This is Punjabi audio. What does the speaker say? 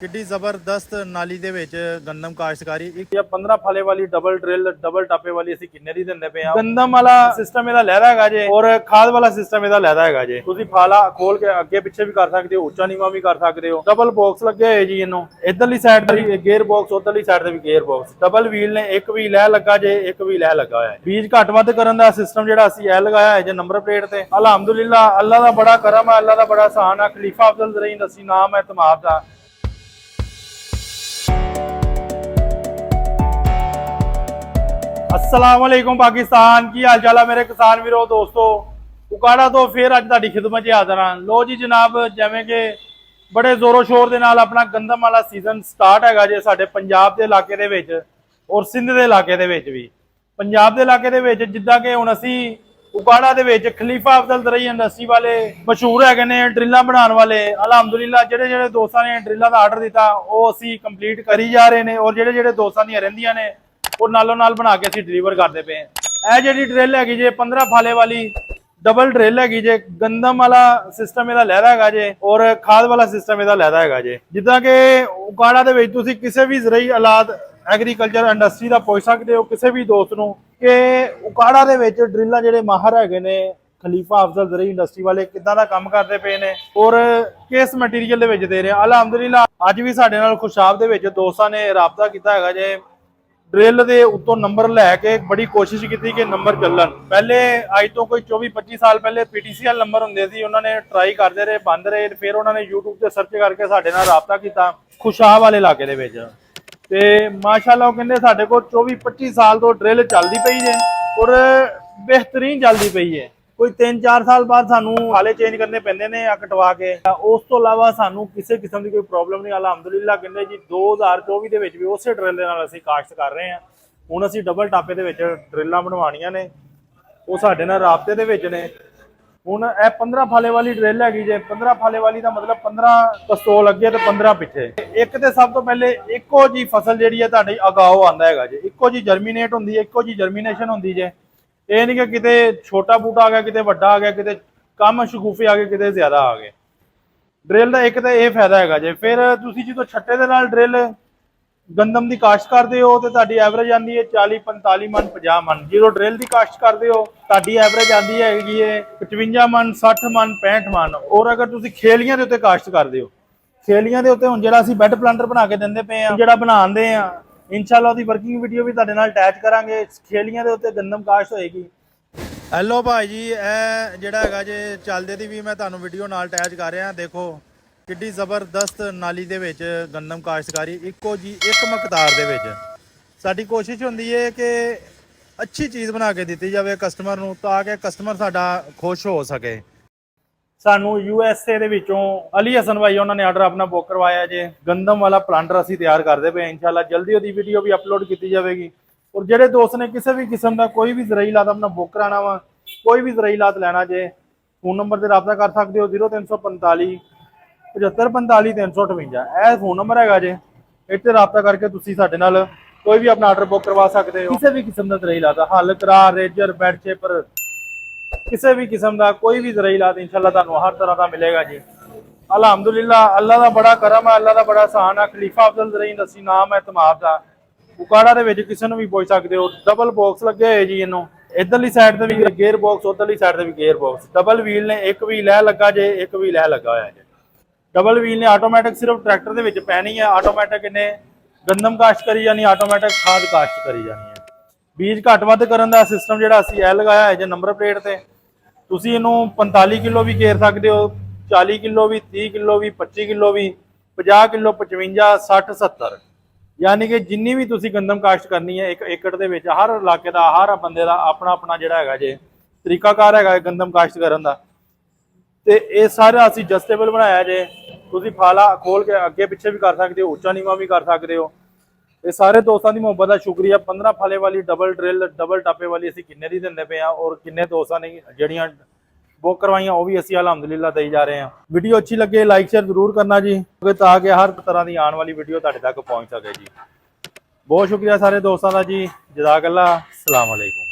ਕਿੱਡੀ ਜ਼ਬਰਦਸਤ ਨਾਲੀ ਦੇ ਵਿੱਚ ਗੰਦਮ ਕਾਸ਼ਤਕਾਰੀ ਇੱਕ ਜਾਂ 15 ਫਾਲੇ ਵਾਲੀ ਡਬਲ ਡਰਿਲ ਡਬਲ ਟਾਪੇ ਵਾਲੀ ਅਸੀਂ ਕਿੰਨੇ ਦੀ ਦਿੰਦੇ ਪਏ ਆ। ਗੰਦਮ ਵਾਲਾ ਸਿਸਟਮ ਇਹਦਾ ਲਹਿਦਾ ਹੈਗਾ ਜੇ ਔਰ ਖਾਦ ਵਾਲਾ ਸਿਸਟਮ ਇਹਦਾ ਲਹਿਦਾ ਹੈਗਾ ਜੇ। ਤੁਸੀਂ ਫਾਲਾ ਖੋਲ ਕੇ ਅੱਗੇ ਪਿੱਛੇ ਵੀ ਕਰ ਸਕਦੇ ਹੋ, ਉੱਚਾ ਨੀਵਾਂ ਵੀ ਕਰ ਸਕਦੇ ਹੋ। ਡਬਲ ਬਾਕਸ ਲੱਗੇ ਹੋਏ ਜੀ ਇਹਨੂੰ, ਇਧਰਲੀ ਸਾਈਡ ਤੇ ਵੀ ਗੇਅਰ ਬਾਕਸ, ਉਧਰਲੀ ਸਾਈਡ ਤੇ ਵੀ ਗੇਅਰ ਬਾਕਸ। ਡਬਲ ਵੀਲ ਨੇ, ਇੱਕ ਵੀ ਲਹਿ ਲੱਗਾ ਜੇ, ਇੱਕ ਵੀ ਲਹਿ ਲੱਗਾ ਹੋਇਆ ਹੈ। ਬੀਜ ਘੱਟ ਵੱਧ ਕਰਨ ਦਾ ਸਿਸਟਮ ਜਿਹੜਾ ਅਸੀਂ ਇਹ ਲਗਾਇਆ ਹੈ ਜੇ ਨੰਬਰ ਪਲੇਟ ਤੇ। ਅਲਹਮਦੁਲਿਲਾ, ਅੱਲਾ ਦਾ ਬੜਾ ਕਰਮ ਹੈ, ਅੱਲਾ ਦਾ ਬੜਾ ਆਸਾਨ ਹੈ। ਖਲੀਫਾ ਅਫਜ਼ਲ ਜ਼ਰੀਨ ਅਸੀਂ ਨਾਮ ਹੈ ਇਤਮਾਦ ਦਾ। अस्सलाम वालेकुम पाकिस्तान, की हाल चाल है मेरे किसान वीरों दोस्तों। उकाड़ा तो फिर अज तुहाडी खिदमत च हाज़र हां। लो जी जनाब, जिवें कि बड़े जोरों शोर दे नाल अपना गंदम वाला सीजन स्टार्ट हैगा जे साडे पंजाब दे इलाके दे विच और सिंध दे इलाके दे विच भी। पंजाब दे इलाके दे विच जिद्दां कि हुण असीं उकाड़ा दे विच खलीफा अफजल ज़रई इंडस्ट्री वाले मशहूर हैगे ने ड्रिलां बनाउण वाले। अलहमदुलिल्लाह जेहड़े दोस्तां ने ड्रिलां दा आर्डर दिता ओह असीं कंप्लीट करी जा रहे ने और जेहड़े दोस्तां दीयां रहिंदियां ने और नालों नाल बना के असीं डिलीवर करते पे हैं। यह जी ड्रिल हैगी जे 15 फाले वाली डबल ड्रिल हैगी जे। गंदम वाला सिस्टम इहदा लहदा हैगा जे और खाद वाला सिस्टम इहदा लहदा हैगा जे। जिद्दां कि उकाड़ा दे विच तुसीं किसी भी ज़रई आलात एग्रीकल्चर इंडस्ट्री दा पुछ सकदे हो किसी भी दोस्त नूं कि उकाड़ा दे विच ड्रिलां जेहड़े माहर हैगे ने खलीफा अफजल ज़रई इंडस्ट्री वाले किद्दां दा काम करदे पे ने और किस मटीरियल दे विच दे रहे। अलहमदुलिल्लाह अज भी साडे नाल खुशाब दे विच दोस्तां ने राबता कीता हैगा जे। ड्रिल के उत्तों नंबर लैके बड़ी कोशिश की कि नंबर चलन। पहले अज तो कोई 24-25 साल पहले PTCL नंबर होंगे सी, उन्होंने ट्राई करते रहे, बंद रहे। फिर उन्होंने यूट्यूब से सर्च करके साडे नाल राबता किया खुशाब वाले इलाके दे विच ते माशाअल्लाह कहंदे साडे कोल 24-25 साल तो ड्रिल चलती पई है और बेहतरीन चलती पई है। कोई 3-4 साल बाद सानू हाले चेंज करने पैंदे ने कटवा के। उस तो इलावा सानू किसी किस्म की कोई प्रॉब्लम नहीं। अलहमदुलिल्लाह कहंदे जी 2024 दे विच भी उसे ड्रिल दे नाल असीं काश्त कर रहे हैं। हुण असीं डबल टापे दे विच ड्रिलां बनवाणीਆਂ ने, ਉਹ ਸਾਡੇ ਨਾਲ ਰਾਬਤੇ ਦੇ ਵਿੱਚ ਨੇ। ਹੁਣ ਇਹ 15 ਫਾਲੇ ਵਾਲੀ ਡਰਿਲ ਹੈਗੀ ਜੇ। 15 ਫਾਲੇ ਵਾਲੀ ਦਾ ਮਤਲਬ 15 ਪਿਸਤੌਲ ਅੱਗੇ ਤੇ 15 ਪਿੱਛੇ। ਇੱਕ ਤੇ ਸਭ ਤੋਂ ਪਹਿਲੇ ਇੱਕੋ ਜੀ ਫਸਲ ਜਿਹੜੀ ਹੈ ਤੁਹਾਡੀ ਅਗਾਓ ਆਂਦਾ ਹੈਗਾ ਜੇ। ਇੱਕੋ ਜੀ ਜਰਮੀਨੇਟ ਹੁੰਦੀ ਹੈ, ਇੱਕੋ ਜੀ ਜਰਮੀਨੇਸ਼ਨ ਹੁੰਦੀ ਜੇ। ਇਹ ਨਹੀਂ ਕਿ ਕਿਤੇ ਛੋਟਾ ਬੂਟਾ ਆ ਗਿਆ, ਕਿਤੇ ਵੱਡਾ ਆ ਗਿਆ, ਕਿਤੇ ਕਮ ਸ਼ਗੂਫੇ ਆ ਗਏ, ਕਿਤੇ ਜ਼ਿਆਦਾ ਆ ਗਏ। ਡਰਿਲ ਦਾ ਇੱਕ ਤਾਂ ਇਹ ਫਾਇਦਾ ਹੈਗਾ ਜੇ। ਫਿਰ ਤੁਸੀਂ ਜਦੋਂ ਛੱਟੇ ਦੇ ਨਾਲ ਡਰਿਲ ਗੰਦਮ ਦੀ ਕਾਸ਼ਤ ਕਰਦੇ ਹੋ ਤੇ ਤੁਹਾਡੀ ਐਵਰੇਜ ਆਂਦੀ ਹੈ 40-45 ਮਨ 50 ਮਨ। ਜਦੋਂ ਡਰਿਲ ਦੀ ਕਾਸ਼ਤ ਕਰਦੇ ਹੋ ਤੁਹਾਡੀ ਐਵਰੇਜ ਆਂਦੀ ਹੈਗੀ ਹੈ 55 ਮਨ 60 ਮਨ 65 ਮਨ। ਔਰ ਅਗਰ ਤੁਸੀਂ ਖੇਲੀਆਂ ਦੇ ਉੱਤੇ ਕਾਸ਼ਤ ਕਰਦੇ ਹੋ, ਖੇਲੀਆਂ ਦੇ ਉੱਤੇ ਹੁਣ ਜਿਹੜਾ ਅਸੀਂ ਬੈੱਡ ਪਲਾਂਟਰ ਬਣਾ ਕੇ ਦਿੰਦੇ ਪਏ ਆ, ਜਿਹੜਾ ਬਣਾਉਂਦੇ ਆ इंशाअल्लाह ਦੀ वर्किंग वीडियो भी ਤੁਹਾਡੇ ਨਾਲ ਅਟੈਚ ਕਰਾਂਗੇ। ਖੇਲੀਆਂ ਦੇ ਉੱਤੇ ਗੰਦਮ ਕਾਸ਼ਤ ਹੋਏਗੀ। ਹੈਲੋ ਭਾਈ ਜੀ, ਇਹ ਜਿਹੜਾ ਹੈਗਾ ਜੇ ਚੱਲਦੇ ਦੀ ਵੀ ਮੈਂ ਤੁਹਾਨੂੰ ਵੀਡੀਓ ਨਾਲ ਅਟੈਚ ਕਰ ਰਿਹਾ। ਦੇਖੋ ਕਿੱਡੀ ਜ਼ਬਰਦਸਤ ਨਾਲੀ ਦੇ ਵਿੱਚ ਗੰਦਮ ਕਾਸ਼ਤਕਾਰੀ ਇੱਕੋ ਜੀ ਇੱਕ ਮਕਦਾਰ ਦੇ ਵਿੱਚ। ਸਾਡੀ ਕੋਸ਼ਿਸ਼ ਹੁੰਦੀ ਹੈ ਕਿ ਅੱਛੀ ਚੀਜ਼ ਬਣਾ ਕੇ ਦਿੱਤੀ ਜਾਵੇ ਕਸਟਮਰ ਨੂੰ ਤਾਂ ਕਿ ਕਸਟਮਰ ਸਾਡਾ ਖੁਸ਼ ਹੋ ਸਕੇ। ਸਾਨੂੰ USA ਦੇ ਵਿੱਚੋਂ ਅਲੀ ਹਸਨ ਭਾਈ ਉਹਨਾਂ ਨੇ ਆਰਡਰ ਆਪਣਾ ਬੁੱਕ ਕਰਵਾਇਆ ਜੇ। ਗੰਦਮ ਵਾਲਾ ਪਲਾਂਟਰ ਅਸੀਂ ਤਿਆਰ ਕਰਦੇ ਪਏ। ਇੰਸ਼ਾਅੱਲਾ ਜਲਦੀ ਉਹਦੀ ਵੀਡੀਓ ਵੀ ਅਪਲੋਡ ਕੀਤੀ ਜਾਵੇਗੀ। ਔਰ ਜਿਹੜੇ ਦੋਸਤ ਨੇ ਕਿਸੇ ਵੀ ਕਿਸਮ ਦਾ ਕੋਈ ਵੀ ਜ਼ਰਾਈ ਲਾਤ ਆਪਣਾ ਬੁੱਕ ਕਰਾਉਣਾ ਵਾ, ਕੋਈ ਵੀ ਜ਼ਰਾਈ ਲਾਤ ਲੈਣਾ ਜੇ, ਫੋਨ ਨੰਬਰ ਤੇ ਰਾਬਤਾ ਕਰ ਸਕਦੇ ਹੋ 0345 7545 358। ਇਹ ਫੋਨ ਨੰਬਰ ਹੈਗਾ ਜੇ। ਇੱਥੇ ਰਾਬਤਾ ਕਰਕੇ ਤੁਸੀਂ ਸਾਡੇ ਨਾਲ ਕੋਈ ਵੀ ਆਪਣਾ ਆਰਡਰ ਬੁੱਕ ਕਰਵਾ ਸਕਦੇ ਹੋ। ਕਿਸੇ ਵੀ ਕਿਸਮ ਦਾ ਜ਼ਰਾਈ ਲਾਤ, ਹੱਲ ਕਰਾ, ਰੇਜਰ, ਬੈਡ ਸ਼ੇਪਰ, ਕਿਸੇ ਵੀ ਕਿਸਮ ਦਾ ਕੋਈ ਵੀ ਜ਼ਰਾਈ ਲਾਤ इंशाअल्लाह ਤੁਹਾਨੂੰ ਹਰ ਤਰ੍ਹਾਂ ਦਾ ਮਿਲੇਗਾ ਜੀ। ਅਲਹਮਦੁਲਿल्लाह ਅੱਲਾ ਦਾ ਬੜਾ ਕਰਮ ਹੈ, ਅੱਲਾ ਦਾ ਬੜਾ ਆਸਾਨ ਹੈ। ਖਲੀਫਾ ਅਫਜ਼ਲ ਜ਼ਰਈ ਇੰਡਸਟਰੀ ਨਾਮ ਹੈ ਇਤਮਾਦ ਦਾ। ਉਕਾੜਾ ਦੇ ਵਿੱਚ ਕਿਸੇ ਨੂੰ ਵੀ ਪੁੱਛ ਸਕਦੇ ਹੋ। ਡਬਲ ਬਾਕਸ ਲੱਗੇ ਹੋਏ ਜੀ ਇਹਨੂੰ, ਇਧਰਲੀ ਸਾਈਡ ਤੇ ਵੀ ਗੇਅਰ ਬਾਕਸ, ਉਧਰਲੀ ਸਾਈਡ ਤੇ ਵੀ ਗੇਅਰ ਬਾਕਸ। ਡਬਲ ਵੀਲ ਨੇ, ਇੱਕ ਵੀ ਲਹਿ ਲੱਗਾ ਜੇ, ਇੱਕ ਵੀ ਲਹਿ ਲੱਗਾ ਹੋਇਆ ਜੇ। ਡਬਲ ਵੀਲ ਨੇ ਆਟੋਮੈਟਿਕ ਸਿਰਫ ਟਰੈਕਟਰ ਦੇ ਵਿੱਚ ਪੈਣੀ ਹੈ। ਆਟੋਮੈਟਿਕ ਇਹਨੇ ਗੰਦਮ ਕਾਸ਼ਤ ਕਰੀ ਜਾਣੀ, ਆਟੋਮੈਟਿਕ ਖਾਦ ਕਾਸ਼ਤ ਕਰੀ ਜਾਣੀ ਹੈ। ਬੀਜ ਘੱਟ ਵੱਧ ਕਰਨ ਦਾ ਸਿਸਟਮ ਜਿਹੜਾ ਅਸੀਂ ਇਹ ਲਗਾਇਆ ਹੈ ਜੇ ਨੰਬਰ ਪਲੇਟ ਤੇ। ਤੁਸੀਂ ਇਹਨੂੰ 45 ਕਿਲੋ ਵੀ ਘੇਰ ਸਕਦੇ ਹੋ, 40 ਕਿਲੋ ਵੀ, 30 ਕਿਲੋ ਵੀ, 25 ਕਿਲੋ ਵੀ, 50 ਕਿਲੋ, 55, 60, 70, ਯਾਨੀ ਕਿ ਜਿੰਨੀ ਵੀ ਤੁਸੀਂ ਗੰਦਮ ਕਾਸ਼ਤ ਕਰਨੀ ਹੈ ਇੱਕ ਏਕੜ ਦੇ ਵਿੱਚ। ਹਰ ਇਲਾਕੇ ਦਾ, ਹਰ ਬੰਦੇ ਦਾ ਆਪਣਾ ਆਪਣਾ ਜਿਹੜਾ ਹੈਗਾ ਜੇ ਤਰੀਕਾਕਾਰ ਹੈਗਾ ਗੰਦਮ ਕਾਸ਼ਤ ਕਰਨ ਦਾ। ਤੇ ਇਹ ਸਾਰਾ ਅਸੀਂ ਜਸਟੇਬਲ ਬਣਾਇਆ ਜੇ। ਤੁਸੀਂ ਫਾਲਾ ਖੋਲ ਕੇ ਅੱਗੇ ਪਿੱਛੇ ਵੀ ਕਰ ਸਕਦੇ ਹੋ, ਉੱਚਾ ਨੀਵਾਂ ਵੀ ਕਰ ਸਕਦੇ ਹੋ। ਇਹ ਸਾਰੇ ਦੋਸਤਾਂ ਦੀ ਮੁਹੱਬਤ ਦਾ ਸ਼ੁਕਰੀਆ। 15 ਫਾਲੇ ਵਾਲੀ ਡਬਲ ਡਰਿਲ ਡਬਲ ਟਾਪੇ ਵਾਲੀ ਅਸੀਂ ਕਿੰਨੇ ਦੀ ਦਿੰਦੇ ਪਏ ਆ ਔਰ ਕਿੰਨੇ ਦੋਸਤਾਂ ਨੇ ਜਿਹੜੀਆਂ ਬੁੱਕ ਕਰਵਾਈਆਂ ਉਹ ਵੀ ਅਸੀਂ ਅਲਹਮਦੁਲਿल्लाह ਦੇਈ ਜਾ ਰਹੇ ਹਾਂ। ਵੀਡੀਓ ਅੱਛੀ ਲੱਗੇ ਲਾਈਕ ਸ਼ੇਅਰ ਜ਼ਰੂਰ ਕਰਨਾ ਜੀ ਤਾਂ ਕਿ ਹਰ ਤਰ੍ਹਾਂ ਦੀ ਆਉਣ ਵਾਲੀ ਵੀਡੀਓ ਤੁਹਾਡੇ ਤੱਕ ਪਹੁੰਚ ਸਕੇ ਜੀ। ਬਹੁਤ ਸ਼ੁਕਰੀਆ ਸਾਰੇ ਦੋਸਤਾਂ ਦਾ ਜੀ। ਜਜ਼ਾਕ ਅੱਲਾ। ਸਲਾਮ ਅਲੈਕੁਮ।